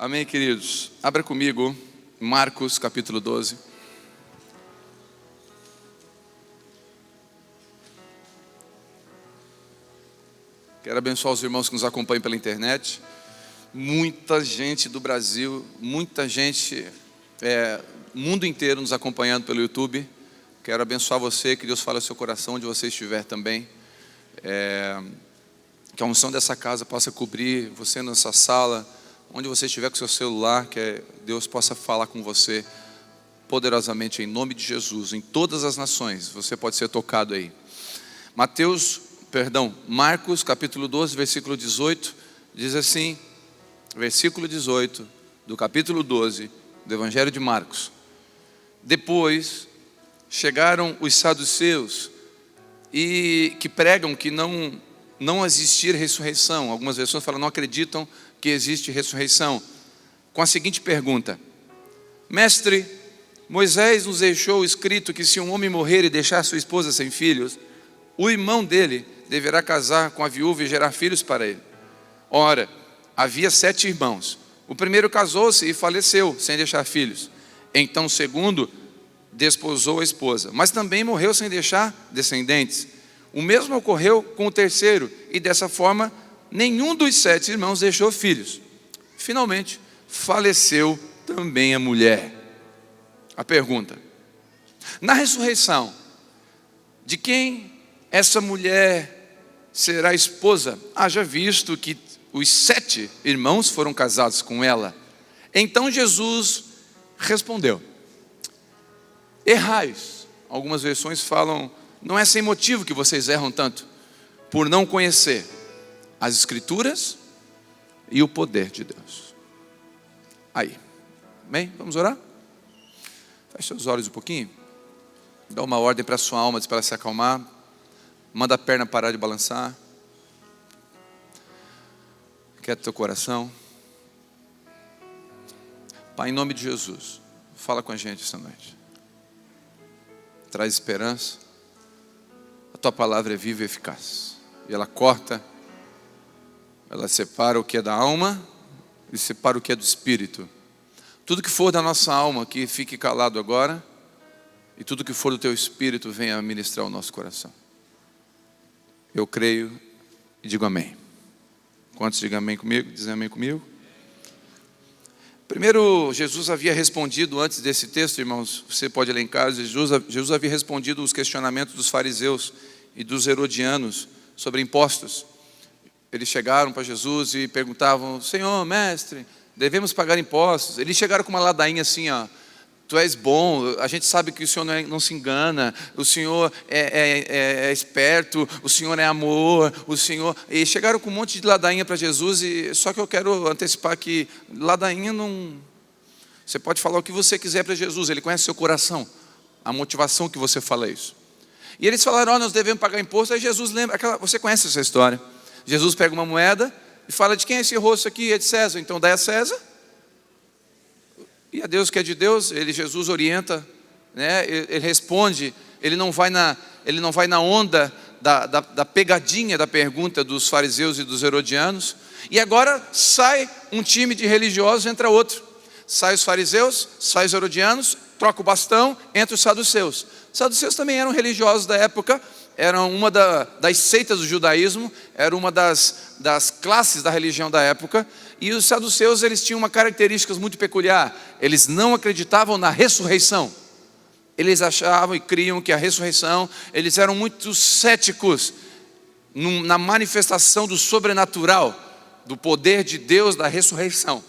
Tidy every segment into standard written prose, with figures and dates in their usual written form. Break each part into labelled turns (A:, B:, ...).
A: Amém, queridos? Abra comigo Marcos capítulo 12. Quero abençoar os irmãos que nos acompanham pela internet. Muita gente do Brasil, muita gente, mundo inteiro nos acompanhando pelo YouTube. Quero abençoar você, que Deus fale ao seu coração onde você estiver também. Que a unção dessa casa possa cobrir você nessa sala, onde você estiver com seu celular, que Deus possa falar com você poderosamente em nome de Jesus. Em todas as nações você pode ser tocado aí. Marcos capítulo 12, versículo 18, diz assim, versículo 18 do capítulo 12 do Evangelho de Marcos: depois chegaram os saduceus, e que pregam que não existir ressurreição. Algumas versões falam, não acreditam que existe ressurreição, com a seguinte pergunta: Mestre, Moisés nos deixou escrito que se um homem morrer e deixar sua esposa sem filhos, o irmão dele deverá casar com a viúva e gerar filhos para ele. Ora, havia 7 irmãos. O primeiro casou-se e faleceu, sem deixar filhos. Então o segundo desposou a esposa, mas também morreu sem deixar descendentes. O mesmo ocorreu com o terceiro, e dessa forma nenhum dos 7 irmãos deixou filhos. Finalmente faleceu também a mulher. A pergunta: na ressurreição, de quem essa mulher será esposa? Haja visto que os 7 irmãos foram casados com ela. Então Jesus respondeu: errais. Algumas versões falam, não é sem motivo que vocês erram tanto, por não conhecer as Escrituras e o poder de Deus. Aí, amém? Vamos orar? Feche seus olhos um pouquinho. Dá uma ordem para a sua alma, para ela se acalmar. Manda a perna parar de balançar. Quieta teu coração. Pai, em nome de Jesus, fala com a gente esta noite. Traz esperança. A tua palavra é viva e eficaz. E ela corta, ela separa o que é da alma e separa o que é do espírito. Tudo que for da nossa alma, que fique calado agora. E tudo que for do teu espírito, venha ministrar o nosso coração. Eu creio e digo amém. Quantos digam amém comigo? Dizem amém comigo? Primeiro, Jesus havia respondido antes desse texto, irmãos, você pode ler em casa. Jesus havia respondido os questionamentos dos fariseus e dos herodianos sobre impostos. Eles chegaram para Jesus e perguntavam: Senhor, mestre, devemos pagar impostos? Eles chegaram com uma ladainha assim, ó: tu és bom, a gente sabe que o Senhor não se engana, o Senhor é esperto, o Senhor é amor, o Senhor... E chegaram com um monte de ladainha para Jesus, só que eu quero antecipar que ladainha não... Você pode falar o que você quiser para Jesus, Ele conhece seu coração, a motivação que você fala isso. E eles falaram, nós devemos pagar imposto. Aí Jesus lembra, você conhece essa história. Jesus pega uma moeda e fala, de quem é esse rosto aqui? É de César, então dá a César. E a Deus que é de Deus. Jesus orienta, né? Ele responde, ele não vai na onda da pegadinha da pergunta dos fariseus e dos herodianos. E agora sai um time de religiosos, entra outro. Sai os fariseus, sai os herodianos, troca o bastão, entra os saduceus. Os saduceus também eram religiosos da época, eram uma das seitas do judaísmo, era uma das classes da religião da época. E os saduceus, eles tinham uma característica muito peculiar. Eles não acreditavam na ressurreição. Eles achavam e criam que a ressurreição, eles eram muito céticos na manifestação do sobrenatural, do poder de Deus, da ressurreição.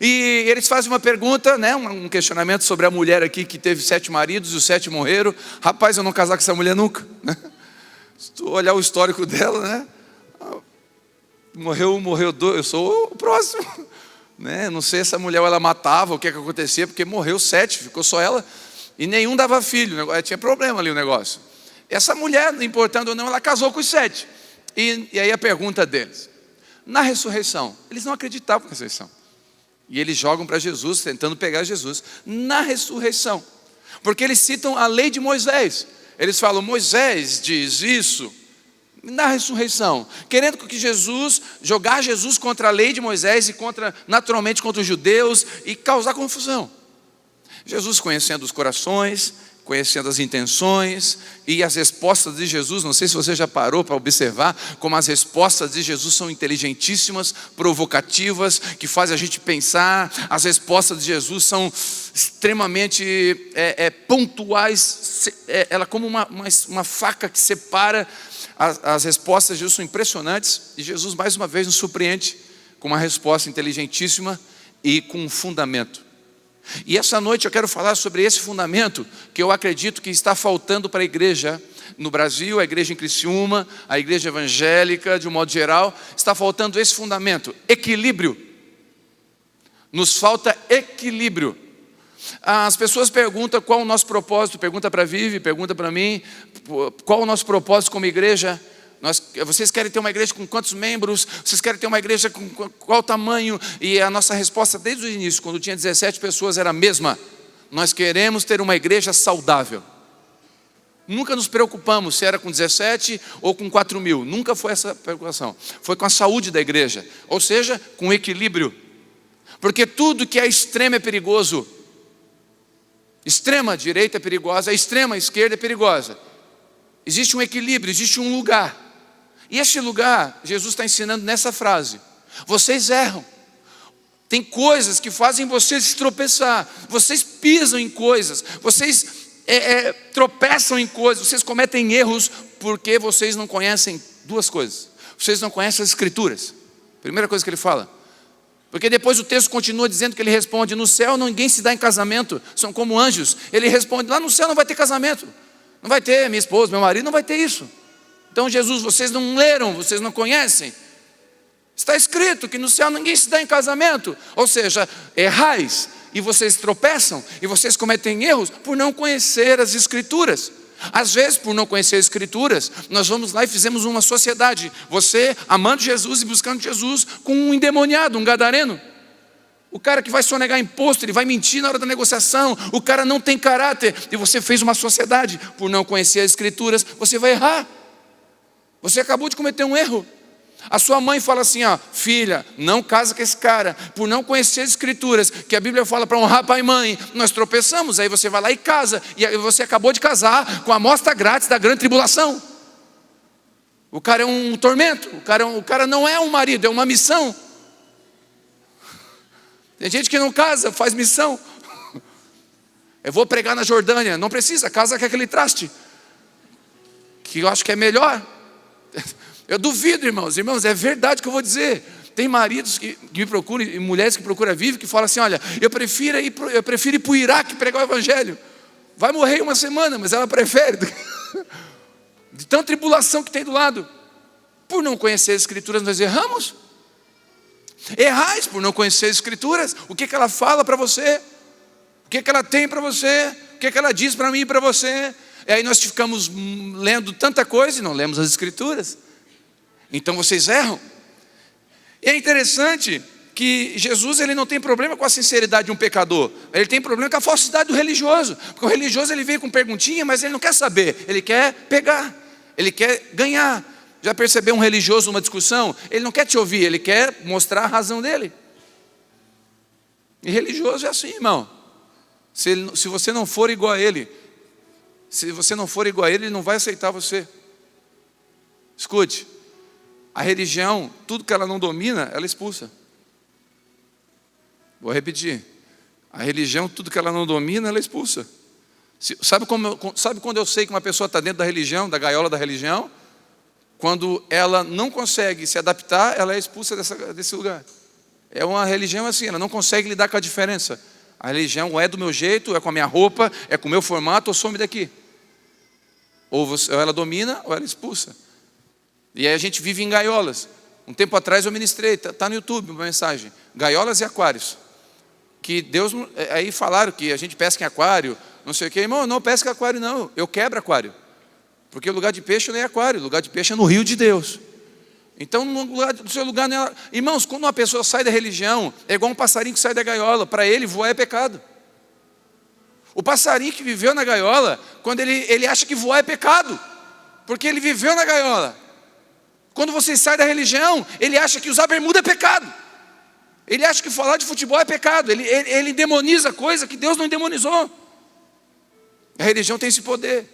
A: E eles fazem uma pergunta, né, um questionamento sobre a mulher aqui que teve 7 maridos e os 7 morreram. Rapaz, eu não casar com essa mulher nunca, né? Se tu olhar o histórico dela, né? Morreu 2, eu sou o próximo, né? Não sei se essa mulher ela matava, o que acontecia, porque morreu 7, ficou só ela, e nenhum dava filho, tinha problema ali o negócio. Essa mulher, não importando ou não, ela casou com os 7. E aí a pergunta deles, na ressurreição, eles não acreditavam na ressurreição. E eles jogam para Jesus, tentando pegar Jesus, na ressurreição. Porque eles citam a lei de Moisés. Eles falam, Moisés diz isso. na ressurreição, querendo que jogar Jesus contra a lei de Moisés e naturalmente contra os judeus e causar confusão. Jesus, conhecendo os corações, conhecendo as intenções e as respostas de Jesus, não sei se você já parou para observar como as respostas de Jesus são inteligentíssimas, provocativas, que fazem a gente pensar. As respostas de Jesus são extremamente pontuais, ela como uma faca que separa. As respostas de Jesus são impressionantes e Jesus mais uma vez nos surpreende com uma resposta inteligentíssima e com um fundamento. E essa noite eu quero falar sobre esse fundamento que eu acredito que está faltando para a igreja no Brasil, a igreja em Criciúma, a igreja evangélica de um modo geral. Está faltando esse fundamento, equilíbrio. Nos falta equilíbrio. As pessoas perguntam qual o nosso propósito, pergunta para a Vivi, pergunta para mim, qual o nosso propósito como igreja. Vocês querem ter uma igreja com quantos membros? Vocês querem ter uma igreja com qual tamanho? E a nossa resposta desde o início, quando tinha 17 pessoas, era a mesma: nós queremos ter uma igreja saudável. Nunca nos preocupamos se era com 17 ou com 4 mil, nunca foi essa preocupação. Foi com a saúde da igreja, ou seja, com equilíbrio. Porque tudo que é extremo é perigoso. Extrema direita é perigosa, a extrema esquerda é perigosa. Existe um equilíbrio, existe um lugar. E esse lugar, Jesus está ensinando nessa frase: vocês erram. Tem coisas que fazem vocês tropeçar. Vocês pisam em coisas. Vocês tropeçam em coisas. Vocês cometem erros porque vocês não conhecem duas coisas. Vocês não conhecem as Escrituras. Primeira coisa que ele fala. Porque depois o texto continua dizendo que ele responde: no céu ninguém se dá em casamento, são como anjos. Ele responde: lá no céu não vai ter casamento. Não vai ter, minha esposa, meu marido, não vai ter isso. Então Jesus, vocês não leram, vocês não conhecem. Está escrito que no céu ninguém se dá em casamento. Ou seja, errais e vocês tropeçam e vocês cometem erros por não conhecer as Escrituras. Às vezes, por não conhecer as Escrituras, nós vamos lá e fizemos uma sociedade. Você amando Jesus e buscando Jesus com um endemoniado, um gadareno. O cara que vai sonegar imposto, ele vai mentir na hora da negociação. O cara não tem caráter. E você fez uma sociedade. Por não conhecer as Escrituras, você vai errar. Você acabou de cometer um erro. A sua mãe fala assim: filha, não casa com esse cara. Por não conhecer as Escrituras, que a Bíblia fala para honrar pai e mãe. Nós tropeçamos, aí você vai lá e casa. E aí você acabou de casar com a amostra grátis da grande tribulação. O cara é um tormento. O cara não é um marido, é uma missão. Tem gente que não casa, faz missão. Eu vou pregar na Jordânia. Não precisa, casa com aquele traste, que eu acho que é melhor. Eu duvido, irmãos. Irmãos, é verdade que eu vou dizer. Tem maridos que me procuram, e mulheres que procuram a Vivi, que falam assim: olha, eu prefiro ir para o Iraque pregar o Evangelho. Vai morrer em uma semana, mas ela prefere. De tanta tribulação que tem do lado. Por não conhecer as Escrituras, nós erramos. Errais por não conhecer as Escrituras. O que ela fala para você? O que ela tem para você? O que ela diz para mim e para você? E aí nós ficamos lendo tanta coisa e não lemos as Escrituras. Então vocês erram. E é interessante que Jesus, ele não tem problema com a sinceridade de um pecador. Ele tem problema com a falsidade do religioso. Porque o religioso, ele vem com perguntinha, mas ele não quer saber. Ele quer pegar. Ele quer ganhar. Já percebeu um religioso numa discussão? Ele não quer te ouvir, ele quer mostrar a razão dele. E religioso é assim, irmão. Se você não for igual a ele, ele não vai aceitar você. Escute, a religião, tudo que ela não domina, ela expulsa. Vou repetir. A religião, tudo que ela não domina, ela expulsa. Sabe quando eu sei que uma pessoa está dentro da religião, da gaiola da religião? Quando ela não consegue se adaptar, ela é expulsa desse lugar. É uma religião assim, ela não consegue lidar com a diferença. A religião é do meu jeito, é com a minha roupa, é com o meu formato, ou some daqui. Ou ela domina, ou ela expulsa. E aí a gente vive em gaiolas. Um tempo atrás eu ministrei, está no YouTube uma mensagem: gaiolas e aquários. Que Deus, aí falaram que a gente pesca em aquário, não sei o que. Irmão, não pesca aquário não, eu quebro aquário. Porque o lugar de peixe não é aquário, o lugar de peixe é no rio de Deus. Então, no seu lugar não é... Irmãos, quando uma pessoa sai da religião, é igual um passarinho que sai da gaiola. Para ele, voar é pecado. O passarinho que viveu na gaiola, quando ele acha que voar é pecado, porque ele viveu na gaiola. Quando você sai da religião, ele acha que usar bermuda é pecado. Ele acha que falar de futebol é pecado. Ele demoniza coisa que Deus não demonizou. A religião tem esse poder.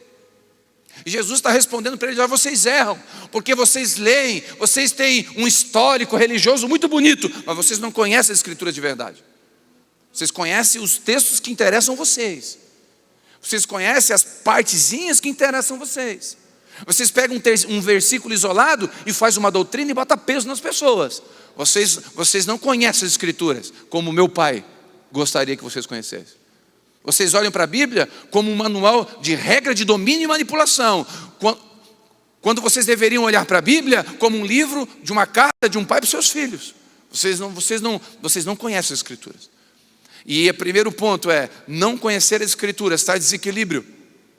A: E Jesus está respondendo para eles: vocês erram, porque vocês leem, vocês têm um histórico religioso muito bonito, mas vocês não conhecem a Escritura de verdade. Vocês conhecem os textos que interessam vocês. Vocês conhecem as partezinhas que interessam vocês. Vocês pegam um versículo isolado e faz uma doutrina e bota peso nas pessoas. Vocês não conhecem as Escrituras como meu pai gostaria que vocês conhecessem. Vocês olham para a Bíblia como um manual de regra de domínio e manipulação, quando vocês deveriam olhar para a Bíblia como um livro de uma carta de um pai para os seus filhos. Vocês não conhecem as Escrituras. E o primeiro ponto é: não conhecer as Escrituras, está em desequilíbrio.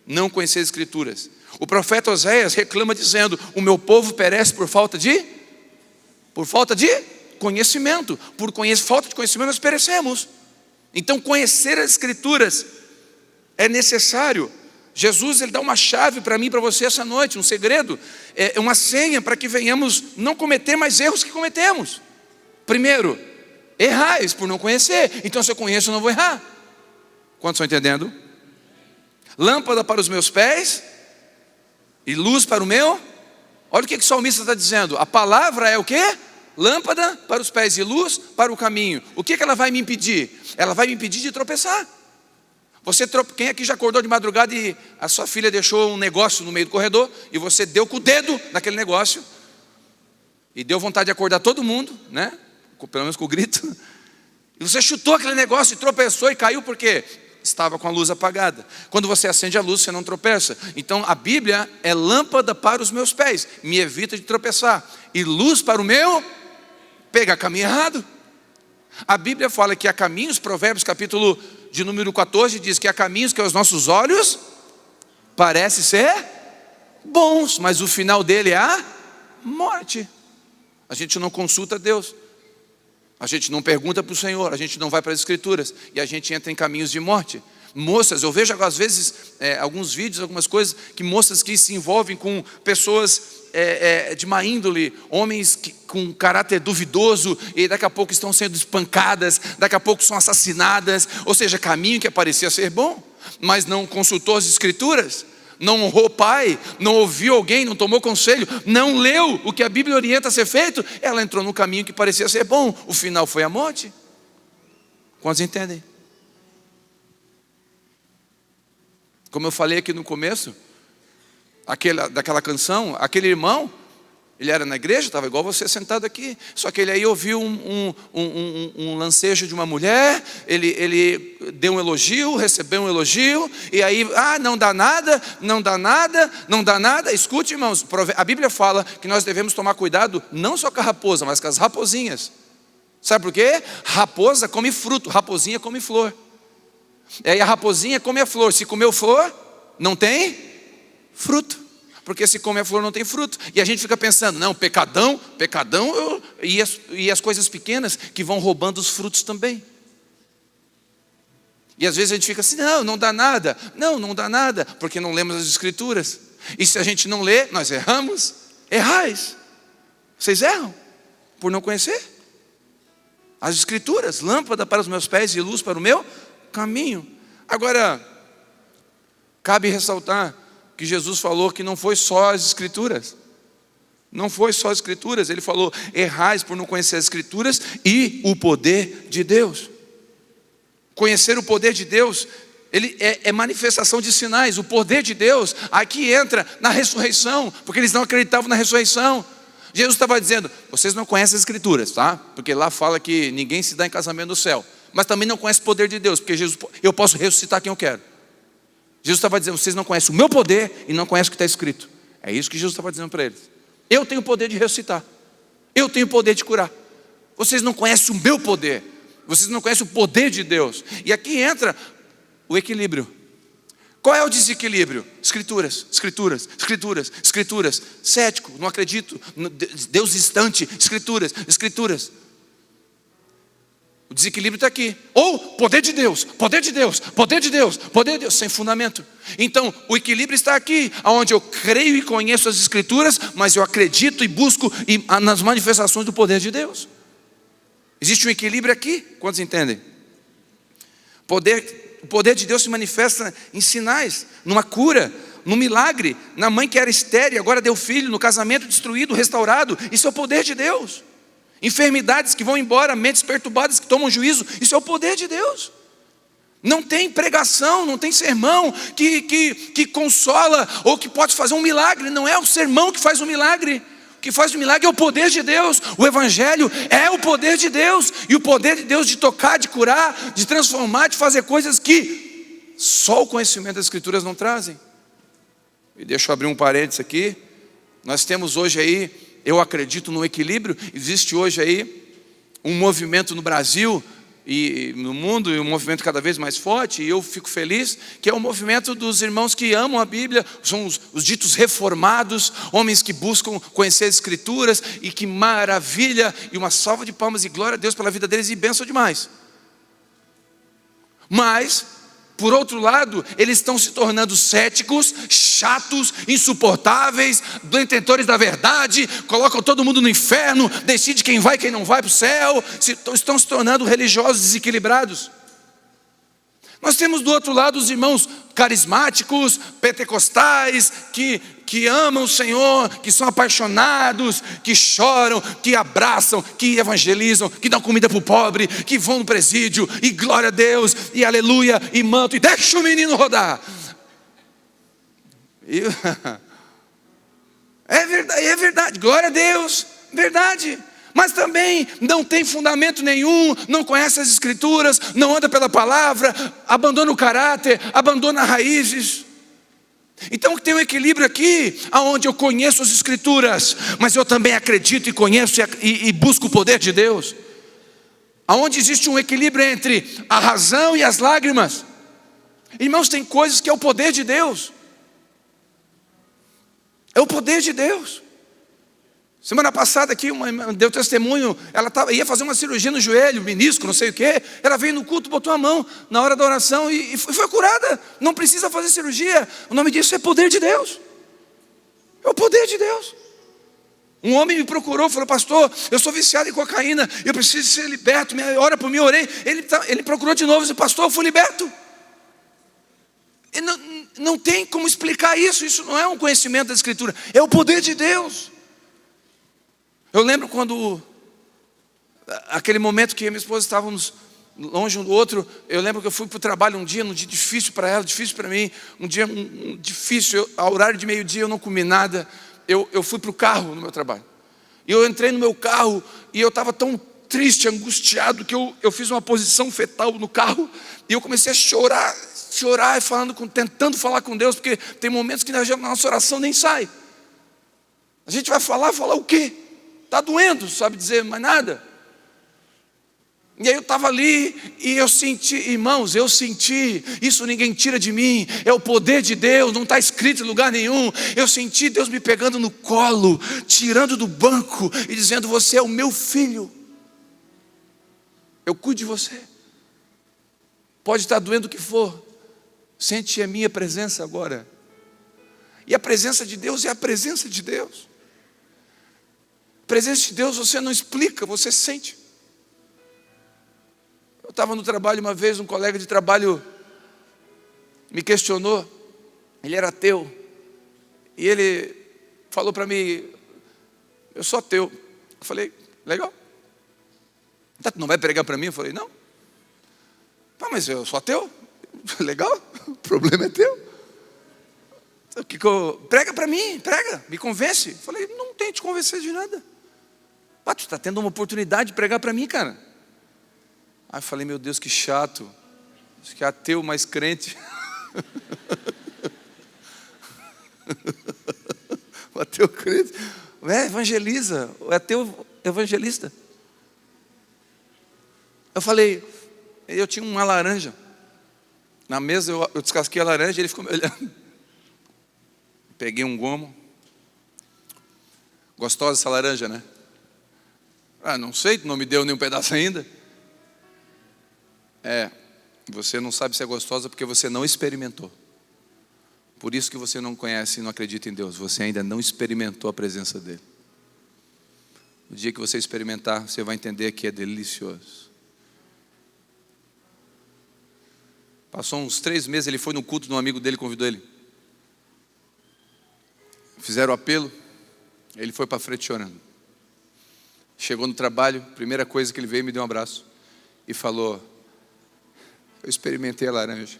A: Não conhecer as Escrituras. O profeta Oséias reclama dizendo: o meu povo perece por falta de conhecimento. Falta de conhecimento nós perecemos. Então conhecer as Escrituras é necessário. Jesus, ele dá uma chave para mim e para você essa noite, um segredo, é uma senha para que venhamos não cometer mais erros que cometemos. Primeiro, errais por não conhecer. Então se eu conheço, eu não vou errar. Quantos estão entendendo? Lâmpada para os meus pés e luz para o meu. Olha o que o salmista está dizendo. A palavra é o quê? Lâmpada para os pés e luz para o caminho. O que ela vai me impedir? Ela vai me impedir de tropeçar. Quem aqui já acordou de madrugada e a sua filha deixou um negócio no meio do corredor e você deu com o dedo naquele negócio e deu vontade de acordar todo mundo, né? Pelo menos com o grito. E você chutou aquele negócio e tropeçou e caiu porque estava com a luz apagada. Quando você acende a luz, você não tropeça. Então a Bíblia é lâmpada para os meus pés, me evita de tropeçar, e luz para o meu pegar caminho errado. A Bíblia fala que há caminhos, Provérbios capítulo de número 14 diz que há caminhos que aos nossos olhos parece ser bons, mas o final dele é a morte. A gente não consulta Deus, a gente não pergunta para o Senhor, a gente não vai para as Escrituras e a gente entra em caminhos de morte. Moças, eu vejo às vezes alguns vídeos, algumas coisas, que moças que se envolvem com pessoas de má índole, homens com caráter duvidoso, e daqui a pouco estão sendo espancadas, daqui a pouco são assassinadas. Ou seja, caminho que parecia ser bom, mas não consultou as Escrituras, não honrou o pai, não ouviu alguém, não tomou conselho, não leu o que a Bíblia orienta a ser feito. Ela entrou no caminho que parecia ser bom, o final foi a morte. Quantos entendem? Como eu falei aqui no começo daquela canção, aquele irmão, ele era na igreja, estava igual você sentado aqui, só que ele aí ouviu um lancejo de uma mulher, ele deu um elogio, recebeu um elogio, e aí, não dá nada, não dá nada, não dá nada. Escute, irmãos, a Bíblia fala que nós devemos tomar cuidado, não só com a raposa, mas com as raposinhas. Sabe por quê? Raposa come fruto, raposinha come flor. E aí a raposinha come a flor, se comeu flor, não tem fruto, porque se come a flor não tem fruto. E a gente fica pensando, não, pecadão, e as coisas pequenas que vão roubando os frutos também. E às vezes a gente fica assim, não dá nada, não dá nada, porque não lemos as Escrituras. E se a gente não lê, nós erramos. Errais, vocês erram por não conhecer as Escrituras, lâmpada para os meus pés e luz para o meu caminho. Agora, cabe ressaltar que Jesus falou que não foi só as Escrituras. Não foi só as Escrituras. Ele falou: errais por não conhecer as Escrituras e o poder de Deus. Conhecer o poder de Deus, ele é manifestação de sinais. O poder de Deus aqui entra na ressurreição, porque eles não acreditavam na ressurreição. Jesus estava dizendo: vocês não conhecem as Escrituras, tá? Porque lá fala que ninguém se dá em casamento no céu. Mas também não conhece o poder de Deus, porque eu posso ressuscitar quem eu quero. Jesus estava dizendo: vocês não conhecem o meu poder e não conhecem o que está escrito. É isso que Jesus estava dizendo para eles. Eu tenho o poder de ressuscitar, eu tenho o poder de curar. Vocês não conhecem o meu poder, vocês não conhecem o poder de Deus. E aqui entra o equilíbrio. Qual é o desequilíbrio? Escrituras. Cético, não acredito, Deus distante. Escrituras. O desequilíbrio está aqui. Ou poder de Deus, poder de Deus, poder de Deus, poder de Deus, sem fundamento. Então, o equilíbrio está aqui, onde eu creio e conheço as Escrituras, mas eu acredito e busco nas manifestações do poder de Deus. Existe um equilíbrio aqui, quantos entendem? O poder de Deus se manifesta em sinais, numa cura, num milagre, na mãe que era estéril, agora deu filho, no casamento destruído, restaurado. Isso é o poder de Deus. Enfermidades que vão embora, mentes perturbadas que tomam juízo, isso é o poder de Deus. Não tem pregação, não tem sermão que consola ou que pode fazer um milagre. Não é o sermão que faz um milagre. O que faz o milagre é o poder de Deus. O Evangelho é o poder de Deus. E o poder de Deus de tocar, de curar, de transformar, de fazer coisas que só o conhecimento das Escrituras não trazem. E deixa eu abrir um parênteses aqui. Nós temos hoje aí, eu acredito no equilíbrio. Existe hoje aí um movimento no Brasil e no mundo, e um movimento cada vez mais forte, e eu fico feliz, que é o movimento dos irmãos que amam a Bíblia, são os ditos reformados, homens que buscam conhecer as Escrituras, e que maravilha, e uma salva de palmas e glória a Deus pela vida deles, e bênção demais. Mas, por outro lado, eles estão se tornando céticos, chatos, insuportáveis, detentores da verdade, colocam todo mundo no inferno, decide quem vai e quem não vai para o céu, estão se tornando religiosos desequilibrados. Nós temos do outro lado os irmãos carismáticos, pentecostais, que amam o Senhor, que são apaixonados, que choram, que abraçam, que evangelizam, que dão comida para o pobre, que vão no presídio, e glória a Deus, e aleluia, e manto, e deixa o menino rodar. É verdade, glória a Deus, verdade. Mas também não tem fundamento nenhum, não conhece as Escrituras, não anda pela palavra, abandona o caráter, abandona raízes. Então tem um equilíbrio aqui, onde eu conheço as Escrituras, mas eu também acredito e conheço e busco o poder de Deus. Onde existe um equilíbrio entre a razão e as lágrimas. Irmãos, tem coisas que é o poder de Deus. É o poder de Deus. Semana passada aqui, uma irmã deu testemunho, ela ia fazer uma cirurgia no joelho, menisco, não sei o quê. Ela veio no culto, botou a mão na hora da oração e foi curada. Não precisa fazer cirurgia. O nome disso é poder de Deus. É o poder de Deus. Um homem me procurou, falou: pastor, eu sou viciado em cocaína, eu preciso ser liberto, ora por mim, eu orei. Ele procurou de novo e disse: pastor, eu fui liberto. Não tem como explicar isso. Isso não é um conhecimento da Escritura, é o poder de Deus. Eu lembro quando, aquele momento que eu e minha esposa estávamos longe um do outro, eu lembro que eu fui para o trabalho um dia difícil para ela, difícil para mim, um dia difícil, ao horário de meio-dia eu não comi nada, eu fui para o carro no meu trabalho, e eu entrei no meu carro, e eu estava tão triste, angustiado, que eu fiz uma posição fetal no carro, e eu comecei a chorar, tentando falar com Deus, porque tem momentos que na nossa oração nem sai, a gente vai falar o quê? Está doendo, sabe dizer mais nada. E aí eu estava ali e eu senti, irmãos, isso ninguém tira de mim, é o poder de Deus, não está escrito em lugar nenhum. Eu senti Deus me pegando no colo, tirando do banco e dizendo: você é o meu filho, eu cuido de você. Pode estar doendo o que for, sente a minha presença agora. E a presença de Deus é a presença de Deus. A presença de Deus você não explica, você sente. Eu estava no trabalho uma vez, um colega de trabalho me questionou, ele era ateu, e ele falou para mim: eu sou ateu. Eu falei: legal. Não vai pregar para mim? Eu falei: não. Mas eu sou ateu. Legal, o problema é teu. Prega para mim, prega, me convence. Eu falei: não tem te convencer de nada. Tu está tendo uma oportunidade de pregar para mim, cara. Aí eu falei: meu Deus, que chato. Acho que é ateu mais crente. O ateu crente evangeliza. O ateu evangelista. Eu falei, eu tinha uma laranja na mesa, eu descasquei a laranja, ele ficou me olhando. Peguei um gomo. Gostosa essa laranja, né? Não sei, não me deu nenhum pedaço ainda. Você não sabe se é gostosa porque você não experimentou. Por isso que você não conhece e não acredita em Deus. Você ainda não experimentou a presença dele. No dia que você experimentar, você vai entender que é delicioso. Passou uns 3 meses, ele foi no culto de um amigo dele, convidou ele. Fizeram o apelo, ele foi para frente chorando. Chegou no trabalho, primeira coisa que ele veio, me deu um abraço e falou: eu experimentei a laranja.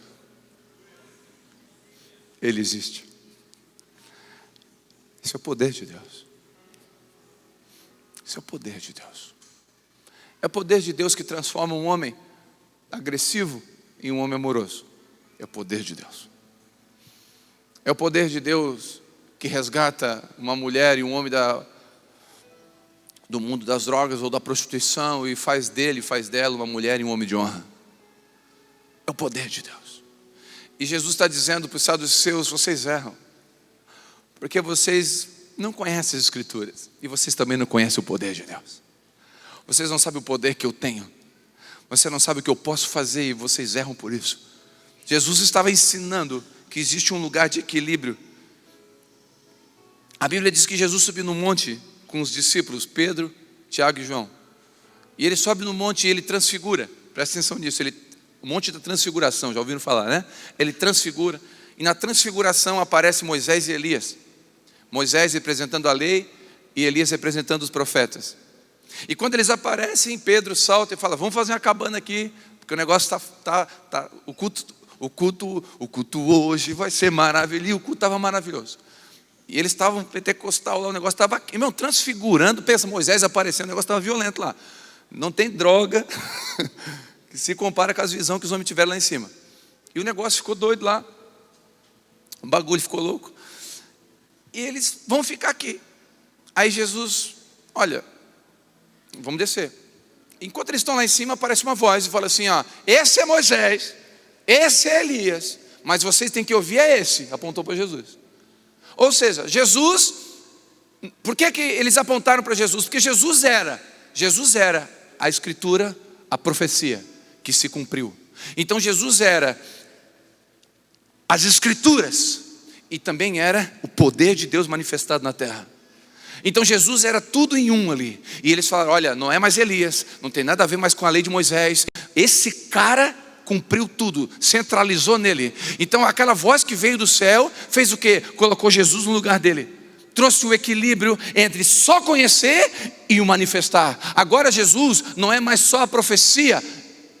A: Ele existe. Esse é o poder de Deus. Esse é o poder de Deus. É o poder de Deus que transforma um homem agressivo em um homem amoroso. É o poder de Deus. É o poder de Deus que resgata uma mulher e um homem do mundo das drogas ou da prostituição e faz dela uma mulher e um homem de honra. É o poder de Deus. E Jesus está dizendo para os saduceus: vocês erram, porque vocês não conhecem as Escrituras e vocês também não conhecem o poder de Deus. Vocês não sabem o poder que eu tenho. Você não sabe o que eu posso fazer e vocês erram por isso. Jesus estava ensinando que existe um lugar de equilíbrio. A Bíblia diz que Jesus subiu no monte com os discípulos, Pedro, Tiago e João. E ele sobe no monte e ele transfigura. Presta atenção nisso. O monte da transfiguração, já ouviram falar, né? Ele transfigura. E na transfiguração aparece Moisés e Elias. Moisés representando a lei e Elias representando os profetas. E quando eles aparecem, Pedro salta e fala: vamos fazer uma cabana aqui, porque o negócio o culto hoje vai ser maravilhoso. E o culto estava maravilhoso. E eles estavam pentecostal lá, o negócio estava transfigurando. Pensa, Moisés aparecendo, o negócio estava violento lá. Não tem droga que se compara com as visões que os homens tiveram lá em cima. E o negócio ficou doido lá. O bagulho ficou louco. E eles vão ficar aqui. Aí Jesus: olha, vamos descer. Enquanto eles estão lá em cima, aparece uma voz e fala assim: esse é Moisés, esse é Elias, mas vocês têm que ouvir esse. Apontou para Jesus. Ou seja, Jesus, por que eles apontaram para Jesus? Porque Jesus era a Escritura, a profecia que se cumpriu. Então Jesus era as Escrituras e também era o poder de Deus manifestado na terra. Então Jesus era tudo em um ali. E eles falaram: olha, não é mais Elias, não tem nada a ver mais com a lei de Moisés. Esse cara cumpriu tudo, centralizou nele. Então aquela voz que veio do céu fez o quê? Colocou Jesus no lugar dele. Trouxe o equilíbrio entre só conhecer e o manifestar. Agora Jesus não é mais só a profecia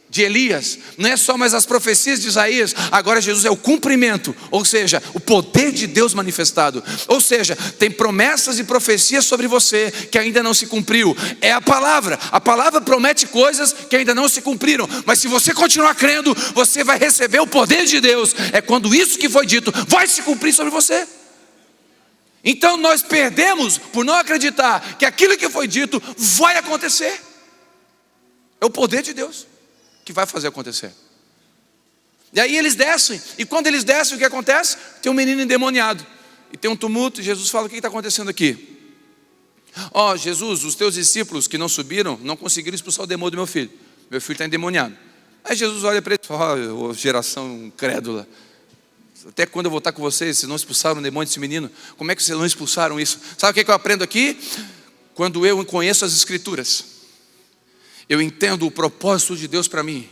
A: de Elias, não é só mais as profecias de Isaías. Agora Jesus é o cumprimento, ou seja, o poder de Deus manifestado. Ou seja, tem promessas e profecias sobre você que ainda não se cumpriu. É a palavra promete coisas que ainda não se cumpriram, mas se você continuar crendo, você vai receber o poder de Deus. É quando isso que foi dito vai se cumprir sobre você. Então nós perdemos por não acreditar que aquilo que foi dito vai acontecer. É o poder de Deus que vai fazer acontecer. E aí eles descem, e quando eles descem, o que acontece? Tem um menino endemoniado, e tem um tumulto, e Jesus fala: o que está acontecendo aqui? Jesus, os teus discípulos que não subiram, não conseguiram expulsar o demônio do meu filho está endemoniado. Aí Jesus olha para ele e fala: geração incrédula, até quando eu vou estar com vocês, vocês não expulsaram o demônio desse menino? Como é que vocês não expulsaram isso? Sabe o que eu aprendo aqui? Quando eu conheço as Escrituras, eu entendo o propósito de Deus para mim.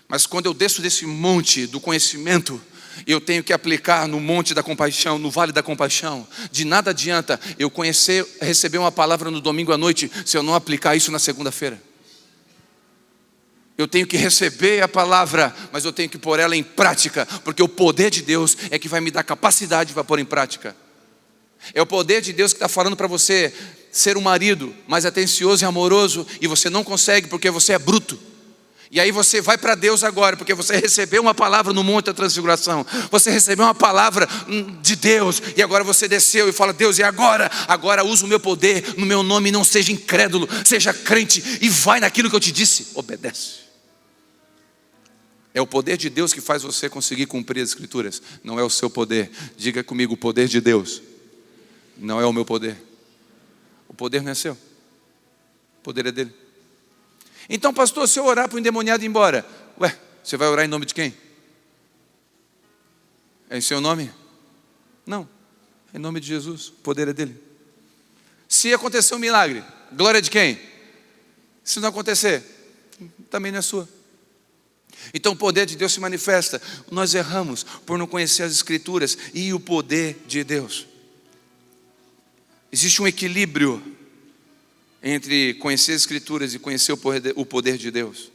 A: Mas quando eu desço desse monte do conhecimento, eu tenho que aplicar no monte da compaixão, no vale da compaixão. De nada adianta eu receber uma palavra no domingo à noite, se eu não aplicar isso na segunda-feira. Eu tenho que receber a palavra, mas eu tenho que pôr ela em prática, porque o poder de Deus é que vai me dar capacidade para pôr em prática. É o poder de Deus que está falando para você ser um marido mais atencioso e amoroso, e você não consegue porque você é bruto. E aí você vai para Deus agora, porque você recebeu uma palavra no monte da transfiguração. Você recebeu uma palavra de Deus, e agora você desceu e fala: Deus, e agora? Agora usa o meu poder no meu nome, não seja incrédulo, seja crente, e vai naquilo que eu te disse, obedece. É o poder de Deus que faz você conseguir cumprir as Escrituras, não é o seu poder. Diga comigo: o poder de Deus não é o meu poder. O poder não é seu, o poder é dele. Então, pastor, se eu orar para o endemoniado ir embora, você vai orar em nome de quem? É em seu nome? Não, é em nome de Jesus, o poder é dele. Se acontecer um milagre, glória de quem? Se não acontecer, também não é sua. Então o poder de Deus se manifesta. Nós erramos por não conhecer as Escrituras e o poder de Deus. Existe um equilíbrio entre conhecer as Escrituras e conhecer o poder de Deus.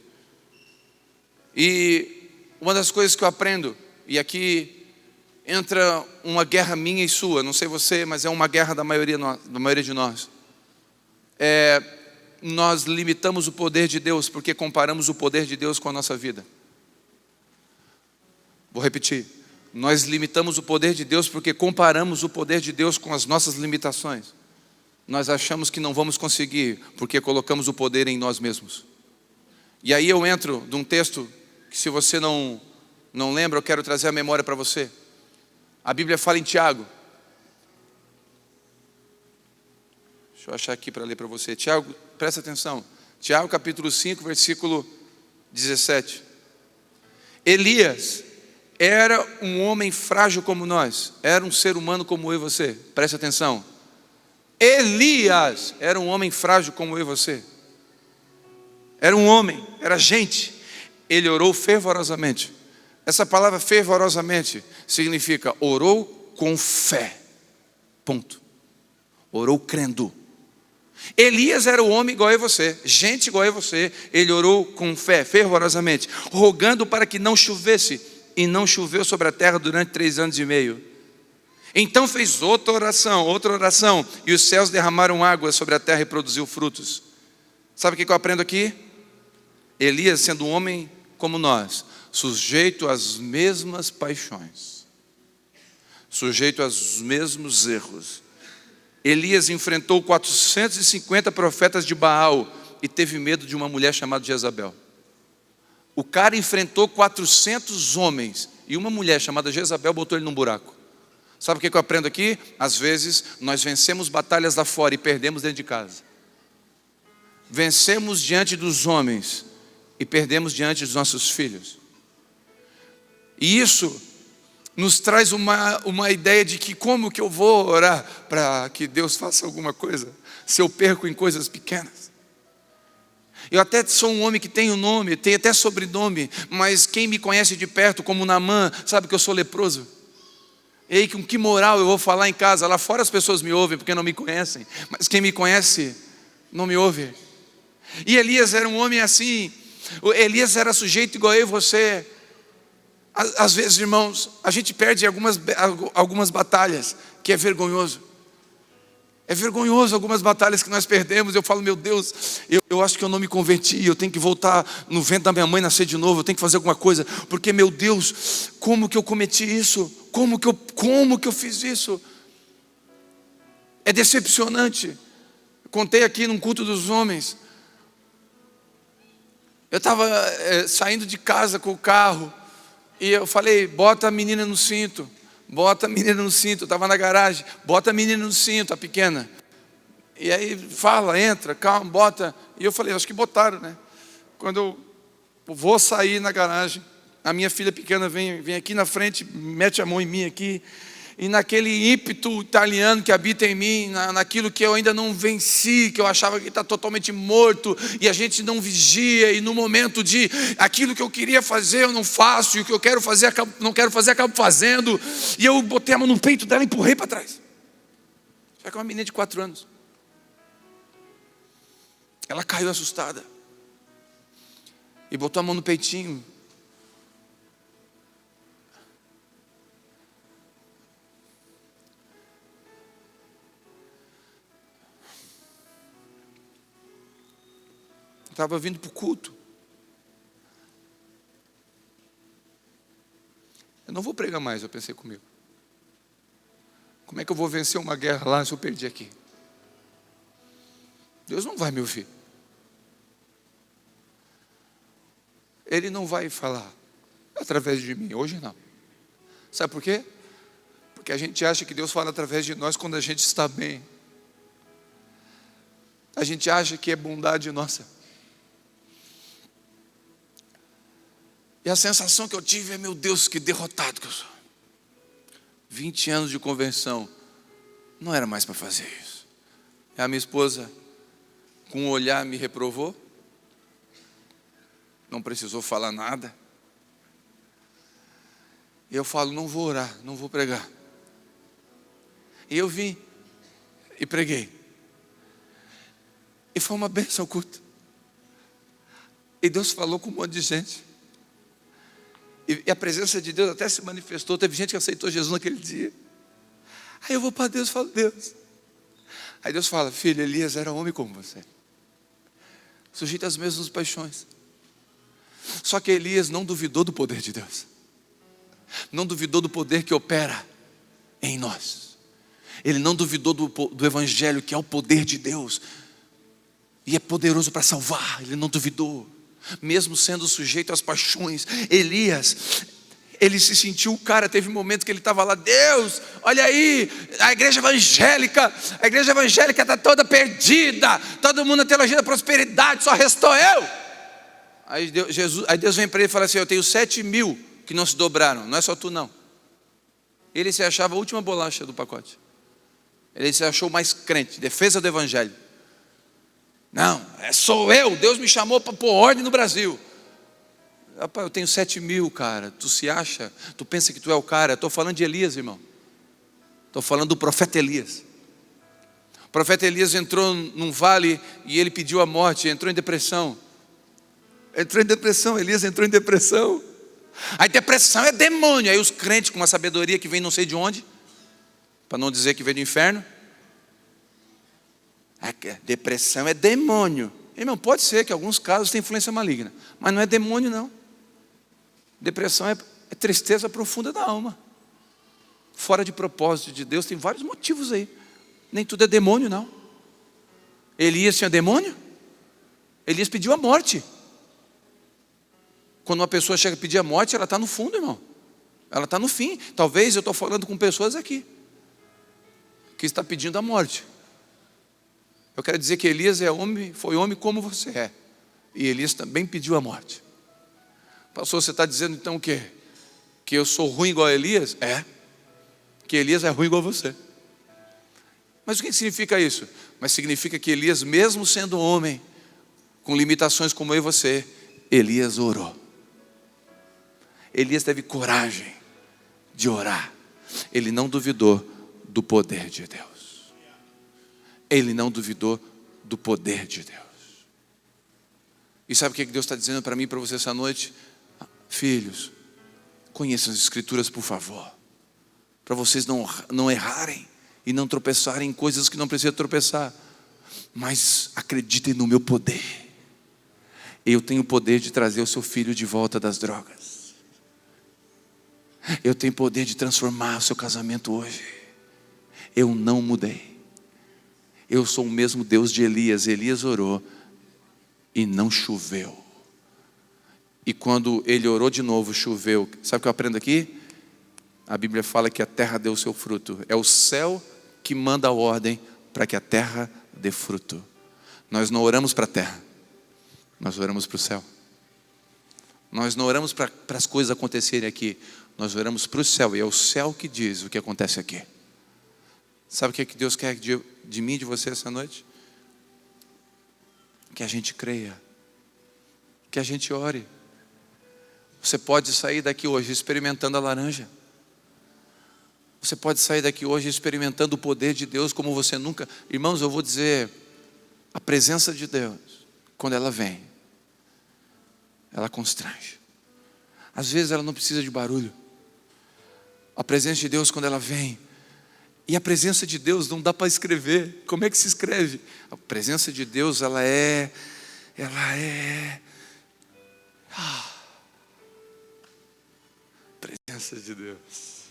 A: E uma das coisas que eu aprendo, e aqui entra uma guerra minha e sua, não sei você, mas é uma guerra da maioria de nós. Nós limitamos o poder de Deus porque comparamos o poder de Deus com a nossa vida. Vou repetir. Nós limitamos o poder de Deus porque comparamos o poder de Deus com as nossas limitações. Nós achamos que não vamos conseguir porque colocamos o poder em nós mesmos. E aí eu entro de um texto que, se você não lembra, eu quero trazer a memória para você. A Bíblia fala em Tiago. Deixa eu achar aqui para ler para você. Tiago, presta atenção. Tiago capítulo 5, versículo 17. Elias era um homem frágil como nós. Era um ser humano como eu e você. Presta atenção. Elias era um homem frágil como eu e você. Era um homem, era gente. Ele orou fervorosamente. Essa palavra fervorosamente significa orou com fé. Ponto. Orou crendo. Elias era um homem igual a você, gente igual a você. Ele orou com fé, fervorosamente, rogando para que não chovesse. E não choveu sobre a terra durante 3 anos e meio. Então fez outra oração, e os céus derramaram água sobre a terra e produziu frutos. Sabe o que eu aprendo aqui? Elias, sendo um homem como nós, sujeito às mesmas paixões, sujeito aos mesmos erros. Elias enfrentou 450 profetas de Baal e teve medo de uma mulher chamada Jezabel. O cara enfrentou 400 homens e uma mulher chamada Jezabel botou ele num buraco. Sabe o que eu aprendo aqui? Às vezes nós vencemos batalhas lá fora e perdemos dentro de casa. Vencemos diante dos homens e perdemos diante dos nossos filhos. E isso nos traz uma ideia de que como que eu vou orar para que Deus faça alguma coisa se eu perco em coisas pequenas? Eu até sou um homem que tem um nome, tem até sobrenome, mas quem me conhece de perto, como Naamã, sabe que eu sou leproso. E aí com que moral eu vou falar em casa? Lá fora as pessoas me ouvem porque não me conhecem, mas quem me conhece não me ouve. E Elias era um homem assim. Elias era sujeito igual eu e você. Às vezes, irmãos, a gente perde algumas batalhas, que é vergonhoso. É vergonhoso algumas batalhas que nós perdemos. Eu falo, meu Deus, eu acho que eu não me converti. Eu tenho que voltar no ventre da minha mãe, nascer de novo. Eu tenho que fazer alguma coisa. Porque, meu Deus, como que eu cometi isso? Como que eu fiz isso? É decepcionante. Contei aqui num culto dos homens. Eu estava saindo de casa com o carro. E eu falei, bota a menina no cinto. Bota a menina no cinto, eu estava na garagem. Bota a menina no cinto, a pequena. E aí fala, entra, calma, bota. E eu falei, acho que botaram, né? Quando eu vou sair na garagem, a minha filha pequena vem aqui na frente, mete a mão em mim aqui. E naquele ímpeto italiano que habita em mim, naquilo que eu ainda não venci, que eu achava que está totalmente morto, e a gente não vigia, e no momento de aquilo que eu queria fazer eu não faço, e o que eu quero fazer, não quero fazer, acabo fazendo, e eu botei a mão no peito dela e empurrei para trás. Só que é uma menina de 4 anos. Ela caiu assustada, e botou a mão no peitinho. Estava vindo para o culto. Eu não vou pregar mais, eu pensei comigo. Como é que eu vou vencer uma guerra lá se eu perdi aqui? Deus não vai me ouvir. Ele não vai falar através de mim, hoje não. Sabe por quê? Porque a gente acha que Deus fala através de nós quando a gente está bem. A gente acha que é bondade nossa. E a sensação que eu tive é: meu Deus, que derrotado que eu sou. 20 anos de conversão, não era mais para fazer isso. E a minha esposa, com um olhar, me reprovou. Não precisou falar nada. E eu falo: não vou orar, não vou pregar. E eu vim e preguei. E foi uma bênção o culto. E Deus falou com um monte de gente. E a presença de Deus até se manifestou. Teve gente que aceitou Jesus naquele dia. Aí eu vou para Deus e falo: Deus. Aí Deus fala: filho, Elias era homem como você, sujeito às mesmas paixões. Só que Elias não duvidou do poder de Deus. Não duvidou do poder que opera em nós. Ele não duvidou do Evangelho, que é o poder de Deus. E é poderoso para salvar. Ele não duvidou. Mesmo sendo sujeito às paixões. Elias, ele se sentiu o cara. Teve um momento que ele estava lá: Deus, olha aí, a igreja evangélica está toda perdida. Todo mundo na teologia da prosperidade, só restou eu. Aí Deus vem para ele e fala assim: eu tenho 7.000 que não se dobraram. Não é só tu não. Ele se achava a última bolacha do pacote. Ele se achou mais crente, defesa do evangelho. Não, sou eu, Deus me chamou para pôr ordem no Brasil. Rapaz, eu tenho 7.000, cara. Tu se acha? Tu pensa que tu é o cara? Estou falando de Elias, irmão. Estou falando do profeta Elias. O profeta Elias entrou num vale e ele pediu a morte, entrou em depressão. Elias entrou em depressão. A depressão é demônio. Aí os crentes com uma sabedoria que vem não sei de onde, para não dizer que veio do inferno. Depressão é demônio. Irmão, pode ser que em alguns casos tenha influência maligna, mas não é demônio não. Depressão é tristeza profunda da alma, fora de propósito de Deus. Tem vários motivos aí. Nem tudo é demônio não. Elias tinha demônio? Elias pediu a morte. Quando uma pessoa chega a pedir a morte, ela está no fundo, irmão. Ela está no fim. Talvez eu estou falando com pessoas aqui que está pedindo a morte. Eu quero dizer que Elias foi homem como você é. E Elias também pediu a morte. Pastor, você está dizendo então o quê? Que eu sou ruim igual a Elias? É. Que Elias é ruim igual a você. Mas o que significa isso? Mas significa que Elias, mesmo sendo homem, com limitações como eu e você, Elias orou. Elias teve coragem de orar. Ele não duvidou do poder de Deus. Ele não duvidou do poder de Deus. E sabe o que Deus está dizendo para mim e para você essa noite? Filhos, conheçam as Escrituras, por favor, para vocês não errarem e não tropeçarem em coisas que não precisam tropeçar. Mas acreditem no meu poder. Eu tenho o poder de trazer o seu filho de volta das drogas. Eu tenho o poder de transformar o seu casamento hoje. Eu não mudei. Eu sou o mesmo Deus de Elias. Elias orou e não choveu. E quando ele orou de novo, choveu. Sabe o que eu aprendo aqui? A Bíblia fala que a terra deu o seu fruto. É o céu que manda a ordem para que a terra dê fruto. Nós não oramos para a terra, nós oramos para o céu. Nós não oramos para as coisas acontecerem aqui, nós oramos para o céu. E é o céu que diz o que acontece aqui. Sabe o que Deus quer de mim e de você essa noite? Que a gente creia, que a gente ore. Você pode sair daqui hoje experimentando a laranja. Você pode sair daqui hoje experimentando o poder de Deus como você nunca. Irmãos, eu vou dizer, a presença de Deus, quando ela vem, ela constrange. Às vezes ela não precisa de barulho. A presença de Deus, quando ela vem, e a presença de Deus não dá para escrever. Como é que se escreve? A presença de Deus, ela é presença de Deus,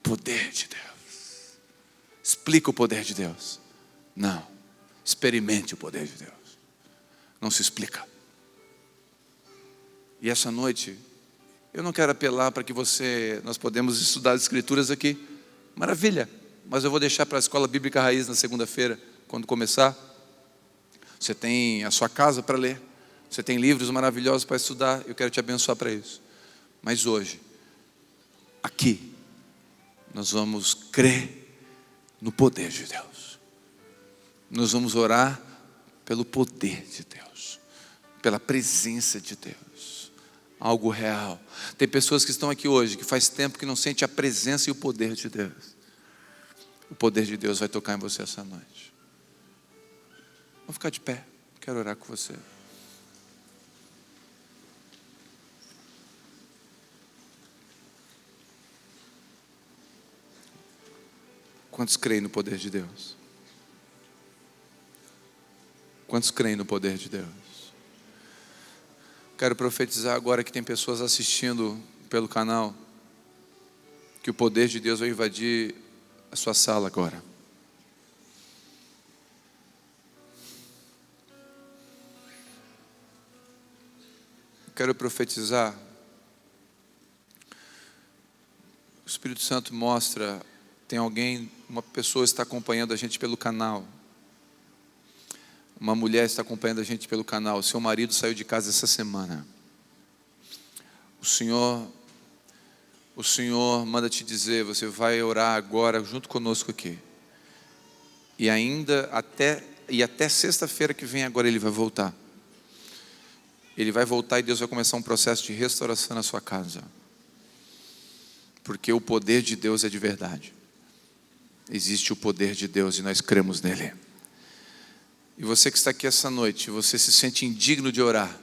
A: poder de Deus. Explica o poder de Deus? Não. Experimente o poder de Deus. Não se explica. E essa noite, eu não quero apelar para que nós podemos estudar as Escrituras aqui. Maravilha. Mas eu vou deixar para a Escola Bíblica Raiz na segunda-feira, quando começar. Você tem a sua casa para ler. Você tem livros maravilhosos para estudar, eu quero te abençoar para isso. Mas hoje, aqui, nós vamos crer no poder de Deus. Nós vamos orar pelo poder de Deus, pela presença de Deus, algo real. Tem pessoas que estão aqui hoje, que faz tempo que não sente a presença e o poder de Deus. O poder de Deus vai tocar em você essa noite. Vamos ficar de pé, quero orar com você. Quantos creem no poder de Deus? Quantos creem no poder de Deus? Quero profetizar agora que tem pessoas assistindo pelo canal, que o poder de Deus vai invadir a sua sala agora. Quero profetizar. O Espírito Santo mostra, tem alguém, uma pessoa está acompanhando a gente pelo canal. Uma mulher está acompanhando a gente pelo canal. Seu marido saiu de casa essa semana. O Senhor manda te dizer, você vai orar agora junto conosco aqui. E até sexta-feira que vem agora ele vai voltar. Ele vai voltar e Deus vai começar um processo de restauração na sua casa. Porque o poder de Deus é de verdade. Existe o poder de Deus e nós cremos nele. E você que está aqui essa noite, você se sente indigno de orar.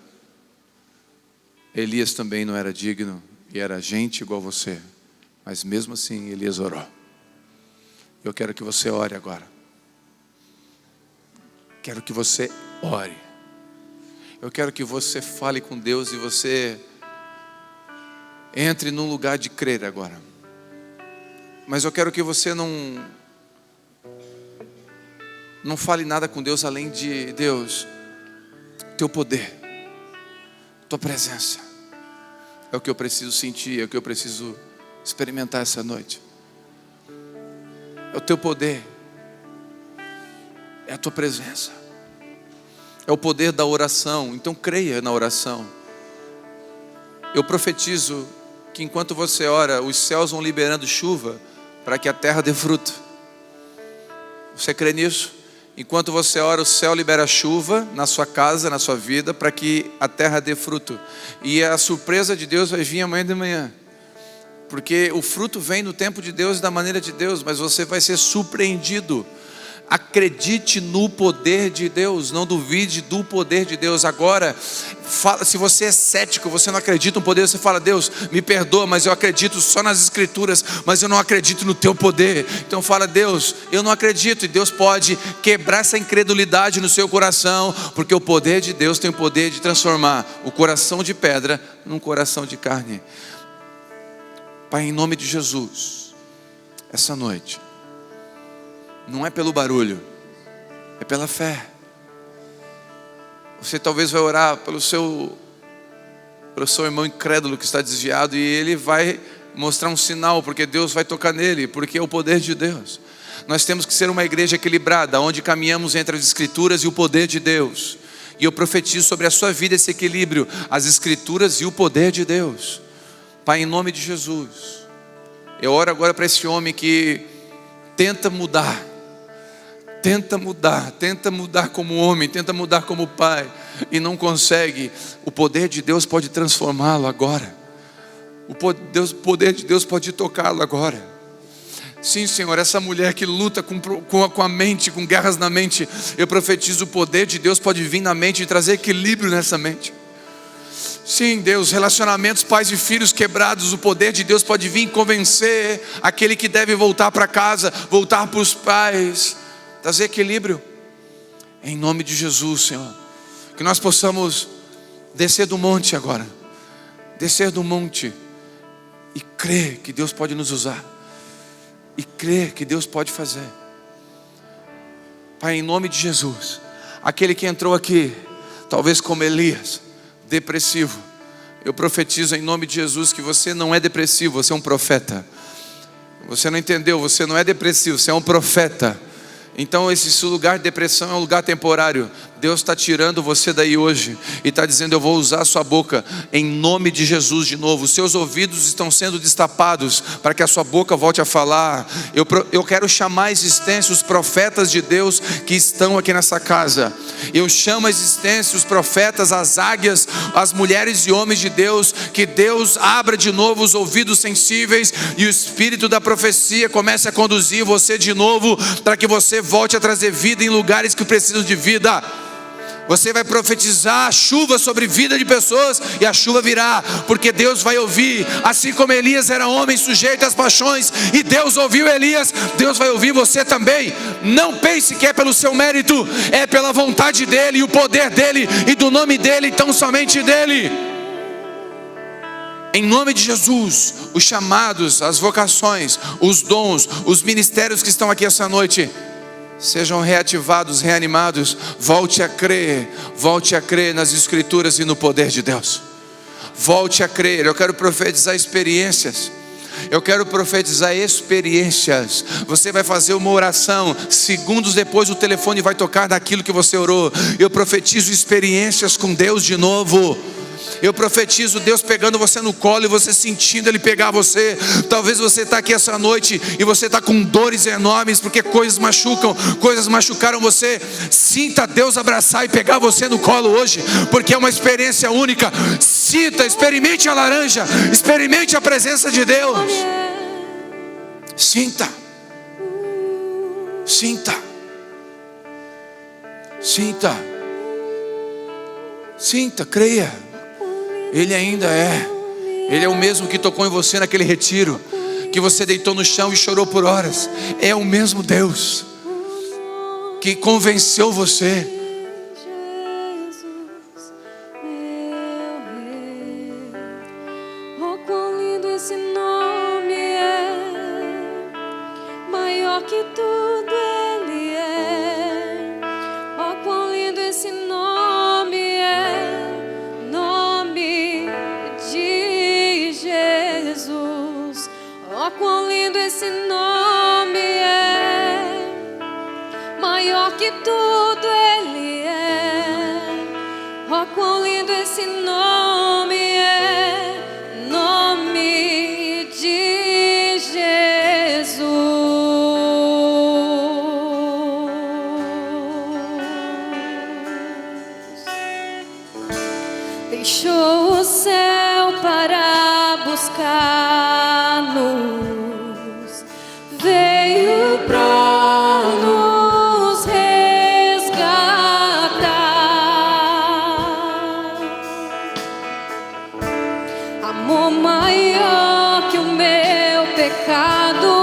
A: Elias também não era digno e era gente igual você. Mas mesmo assim Elias orou. Eu quero que você ore agora. Quero que você ore. Eu quero que você fale com Deus e você entre num lugar de crer agora. Mas eu quero que você não fale nada com Deus além de Deus, teu poder, tua presença, é o que eu preciso sentir, é o que eu preciso experimentar essa noite. É o teu poder, é a tua presença, é o poder da oração. Então creia na oração. Eu profetizo que enquanto você ora, os céus vão liberando chuva para que a terra dê fruto. Você crê nisso? Enquanto você ora, o céu libera chuva na sua casa, na sua vida, para que a terra dê fruto. E a surpresa de Deus vai vir amanhã de manhã. Porque o fruto vem no tempo de Deus e da maneira de Deus, mas você vai ser surpreendido. Acredite no poder de Deus, não duvide do poder de Deus. Agora, se você é cético, você não acredita no poder, você fala: Deus, me perdoa, mas eu acredito só nas escrituras, mas eu não acredito no teu poder. Então fala: Deus, eu não acredito. E Deus pode quebrar essa incredulidade no seu coração, porque o poder de Deus tem o poder de transformar o coração de pedra num coração de carne. Pai, em nome de Jesus, essa noite não é pelo barulho, é pela fé. Você talvez vai orar pelo seu irmão incrédulo que está desviado, e ele vai mostrar um sinal, porque Deus vai tocar nele, porque é o poder de Deus. Nós temos que ser uma igreja equilibrada, onde caminhamos entre as escrituras e o poder de Deus. E eu profetizo sobre a sua vida esse equilíbrio, as escrituras e o poder de Deus. Pai, em nome de Jesus, eu oro agora para esse homem que tenta mudar como homem, tenta mudar como pai e não consegue. O poder de Deus pode transformá-lo agora. O poder de Deus pode tocá-lo agora. Sim, Senhor, essa mulher que luta com a mente, com guerras na mente, eu profetizo: o poder de Deus pode vir na mente e trazer equilíbrio nessa mente. Sim, Deus, relacionamentos pais e filhos quebrados, o poder de Deus pode vir convencer aquele que deve voltar para casa, voltar para os pais, trazer equilíbrio. Em nome de Jesus, Senhor, que nós possamos descer do monte agora, descer do monte e crer que Deus pode nos usar, e crer que Deus pode fazer. Pai, em nome de Jesus, aquele que entrou aqui, talvez como Elias, depressivo, eu profetizo em nome de Jesus que você não é depressivo, você é um profeta. Você não entendeu? Você não é depressivo, você é um profeta. Então esse lugar de depressão é um lugar temporário. Deus está tirando você daí hoje e está dizendo: eu vou usar a sua boca em nome de Jesus de novo. Os seus ouvidos estão sendo destapados para que a sua boca volte a falar. Eu quero chamar à existência os profetas de Deus que estão aqui nessa casa. Eu chamo à existência os profetas, as águias, as mulheres e homens de Deus. Que Deus abra de novo os ouvidos sensíveis e o espírito da profecia comece a conduzir você de novo, para que você volte a trazer vida em lugares que precisam de vida. Você vai profetizar chuva sobre vida de pessoas e a chuva virá, porque Deus vai ouvir. Assim como Elias era homem sujeito às paixões e Deus ouviu Elias, Deus vai ouvir você também. Não pense que é pelo seu mérito, é pela vontade dEle, e o poder dEle e do nome dEle, então somente dEle. Em nome de Jesus, os chamados, as vocações, os dons, os ministérios que estão aqui essa noite sejam reativados, reanimados. Volte a crer nas Escrituras e no poder de Deus. Volte a crer. Eu quero profetizar experiências. Você vai fazer uma oração, segundos depois o telefone vai tocar daquilo que você orou. Eu profetizo experiências com Deus de novo. Eu profetizo Deus pegando você no colo e você sentindo Ele pegar você. Talvez você está aqui essa noite e você está com dores enormes, porque coisas machucaram você. Sinta Deus abraçar e pegar você no colo hoje, porque é uma experiência única. Experimente a laranja, experimente a presença de Deus. Sinta, creia. Ele ainda é. Ele é o mesmo que tocou em você naquele retiro, que você deitou no chão e chorou por horas. É o mesmo Deus que convenceu você.
B: Oh, quão lindo esse nome é, maior que tudo Ele é. Oh, quão lindo esse nome é, nome de Jesus. Oh, quão lindo esse nome é, maior que tudo Ele é. Oh, quão lindo esse nome é, nome de Jesus. Deixou o céu para buscar-nos, veio para nos resgatar. Amor maior que o meu pecado,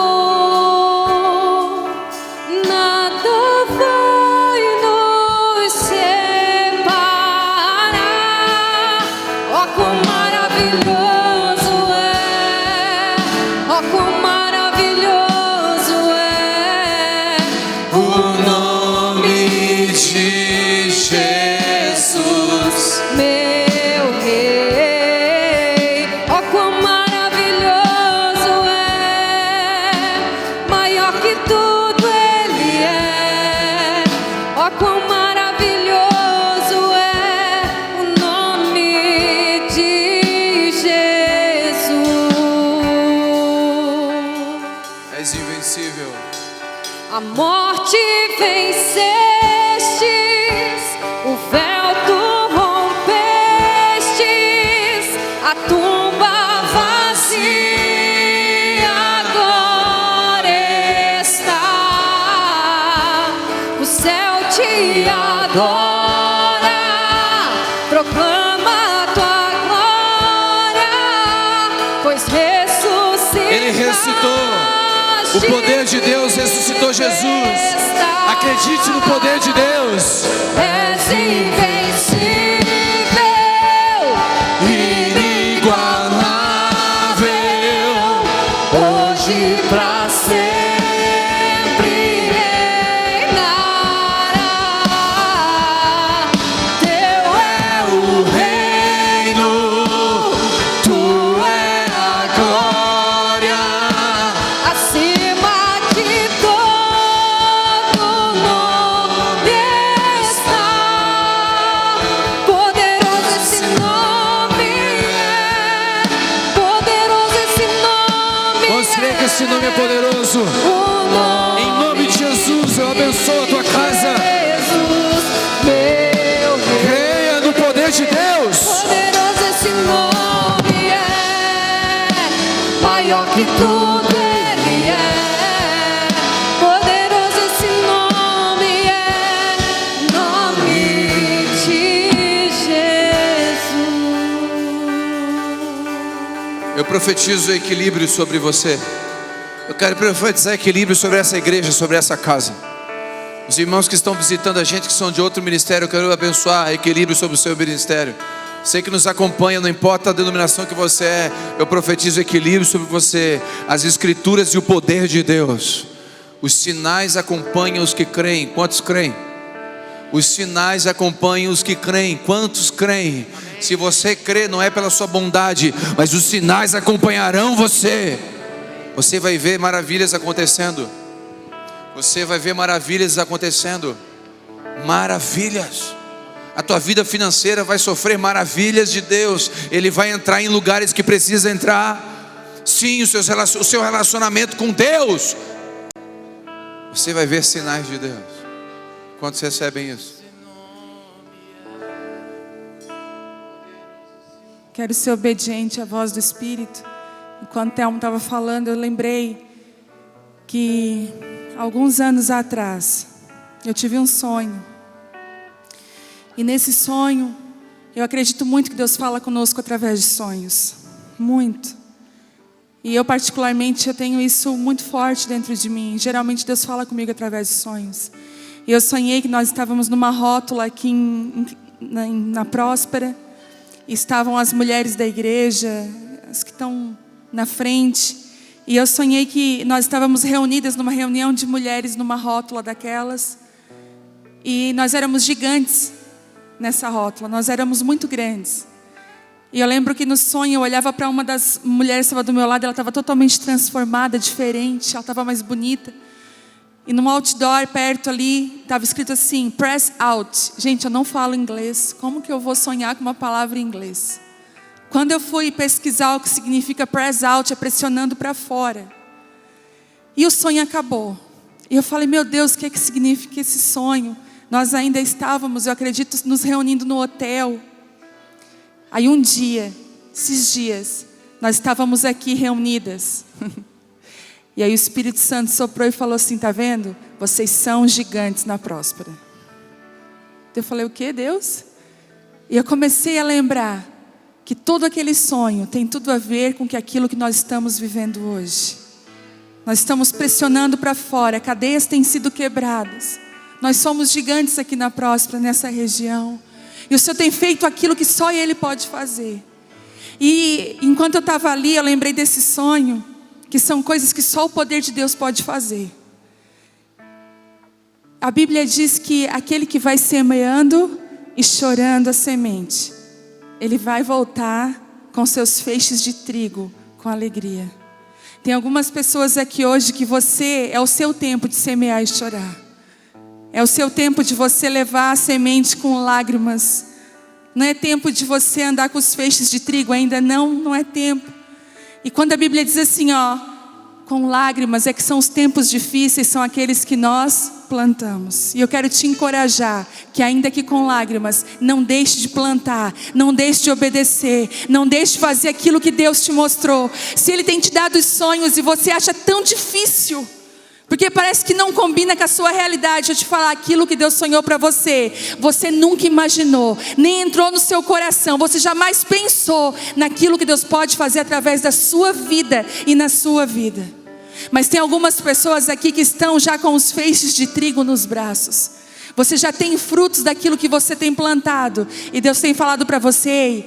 B: nada vai nos separar. Oh, quão maravilhoso é, oh, quão maravilhoso é
A: O nome de Jesus.
B: meu Rei. Oh, quão maravilhoso é, maior que tudo Ele é. Oh, quão maravilhoso é o nome de Jesus.
A: És invencível.
B: A morte vencestes, o véu tu rompestes, a tumba vazia agora está. O céu te adora, proclama a tua glória, pois ressuscitaste.
A: Ele ressuscitou. O poder de Deus ressuscitou Jesus. Acredite no poder de Deus.
B: És invencível,
A: Inigualável.
B: hoje pra sempre reinará. Teu é o
A: Reino, tu é a glória.
B: acima de todo
C: poderoso. Em nome de Jesus, eu abençoo a tua casa.
B: Jesus, meu Deus.
C: Creia no poder de Deus.
B: Poderoso esse nome é, maior que tudo ele é. Poderoso esse nome é, nome de Jesus.
A: Eu profetizo equilíbrio sobre você. Eu quero profetizar equilíbrio sobre essa igreja, sobre essa casa. Os irmãos que estão visitando a gente, que são de outro ministério, eu quero abençoar equilíbrio sobre o seu ministério. Você que nos acompanha, não importa a denominação que você é, eu profetizo equilíbrio sobre você. As escrituras e o poder de Deus. Os sinais acompanham os que creem. Quantos creem? Os sinais acompanham os que creem. Quantos creem? Se você crê, não é pela sua bondade, mas os sinais acompanharão você. Você vai ver maravilhas acontecendo. Você vai ver maravilhas acontecendo. Maravilhas. A tua vida financeira vai sofrer maravilhas de Deus. Ele vai entrar em lugares que precisa entrar. Sim, o seu relacionamento com Deus. Você vai ver sinais de Deus. Quantos recebem isso?
D: Quero ser obediente à voz do Espírito. Enquanto o Telmo estava falando, eu lembrei que alguns anos atrás eu tive um sonho. E nesse sonho, eu acredito muito que Deus fala conosco através de sonhos. Muito. E eu particularmente, eu tenho isso muito forte dentro de mim. Geralmente Deus fala comigo através de sonhos. E eu sonhei que nós estávamos numa rótula aqui na Próspera. E estavam as mulheres da igreja, as que estão na frente. E eu sonhei que nós estávamos reunidas numa reunião de mulheres numa rótula daquelas. E nós éramos gigantes nessa rótula, nós éramos muito grandes. E eu lembro que no sonho eu olhava para uma das mulheres que estava do meu lado, ela estava totalmente transformada, diferente, ela estava mais bonita. E num outdoor perto ali, estava escrito assim, press out. Gente, eu não falo inglês, como que eu vou sonhar com uma palavra em inglês? Quando eu fui pesquisar o que significa press out, é pressionando para fora. E o sonho acabou. E eu falei, meu Deus, o que é que significa esse sonho? Nós ainda estávamos, eu acredito, nos reunindo no hotel. Aí um dia, esses dias, nós estávamos aqui reunidas. E aí o Espírito Santo soprou e falou assim, tá vendo? Vocês são gigantes na Próspera. Eu falei, o que, Deus? E eu comecei a lembrar que todo aquele sonho tem tudo a ver com aquilo que nós estamos vivendo hoje. Nós estamos pressionando para fora, cadeias têm sido quebradas. Nós somos gigantes aqui na Próspera, nessa região. E o Senhor tem feito aquilo que só Ele pode fazer. E enquanto eu estava ali, eu lembrei desse sonho, que são coisas que só o poder de Deus pode fazer. A Bíblia diz que aquele que vai semeando e chorando a semente, ele vai voltar com seus feixes de trigo, com alegria. Tem algumas pessoas aqui hoje que é o seu tempo de semear e chorar. É o seu tempo de você levar a semente com lágrimas. Não é tempo de você andar com os feixes de trigo ainda, não é tempo. E quando a Bíblia diz assim, com lágrimas, é que são os tempos difíceis, são aqueles que nós plantamos. E eu quero te encorajar, que ainda que com lágrimas, não deixe de plantar, não deixe de obedecer, não deixe de fazer aquilo que Deus te mostrou. Se Ele tem te dado os sonhos e você acha tão difícil, porque parece que não combina com a sua realidade, eu te falar, aquilo que Deus sonhou para você, você nunca imaginou, nem entrou no seu coração, você jamais pensou naquilo que Deus pode fazer através da sua vida e na sua vida. Mas tem algumas pessoas aqui que estão já com os feixes de trigo nos braços. Você já tem frutos daquilo que você tem plantado, e Deus tem falado para você,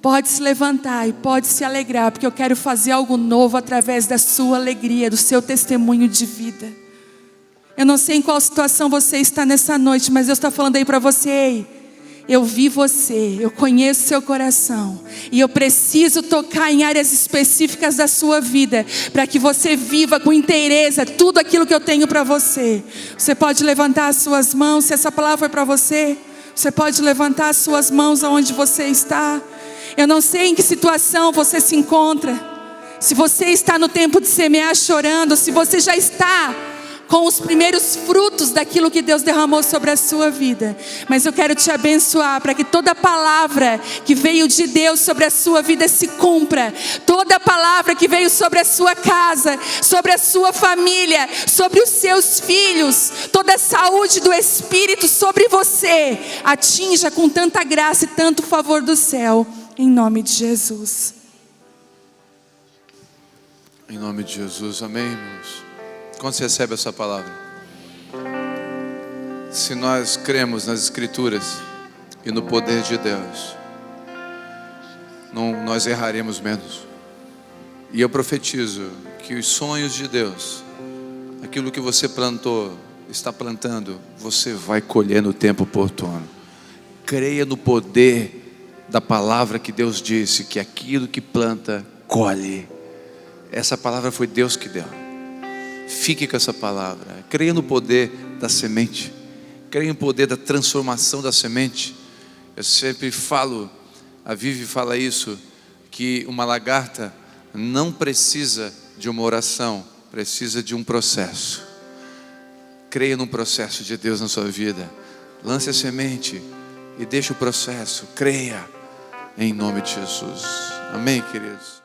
D: pode se levantar e pode se alegrar, porque eu quero fazer algo novo através da sua alegria, do seu testemunho de vida. Eu não sei em qual situação você está nessa noite, mas Deus está falando aí para você, ei, eu vi você, eu conheço seu coração, e eu preciso tocar em áreas específicas da sua vida, para que você viva com inteireza tudo aquilo que eu tenho para você. Você pode levantar as suas mãos, se essa palavra foi para você, você pode levantar as suas mãos aonde você está. Eu não sei em que situação você se encontra. Se você está no tempo de semear chorando, se você já está com os primeiros frutos daquilo que Deus derramou sobre a sua vida. Mas eu quero te abençoar para que toda palavra que veio de Deus sobre a sua vida se cumpra. Toda palavra que veio sobre a sua casa, sobre a sua família, sobre os seus filhos, toda a saúde do Espírito sobre você, atinja com tanta graça e tanto favor do céu, em nome de Jesus.
A: Em nome de Jesus, amém, irmãos? Quando você recebe essa palavra, se nós cremos nas Escrituras e no poder de Deus, nós erraremos menos. E eu profetizo que os sonhos de Deus, aquilo que você plantou, está plantando, você vai colher no tempo oportuno. Creia no poder da palavra que Deus disse, que aquilo que planta, colhe. Essa palavra foi Deus que deu. Fique com essa palavra. Creia no poder da semente. Creia no poder da transformação da semente. Eu sempre falo, a Vivi fala isso, que uma lagarta não precisa de uma oração, precisa de um processo. Creia no processo de Deus na sua vida. Lance a semente e deixe o processo. Creia em nome de Jesus. Amém, queridos?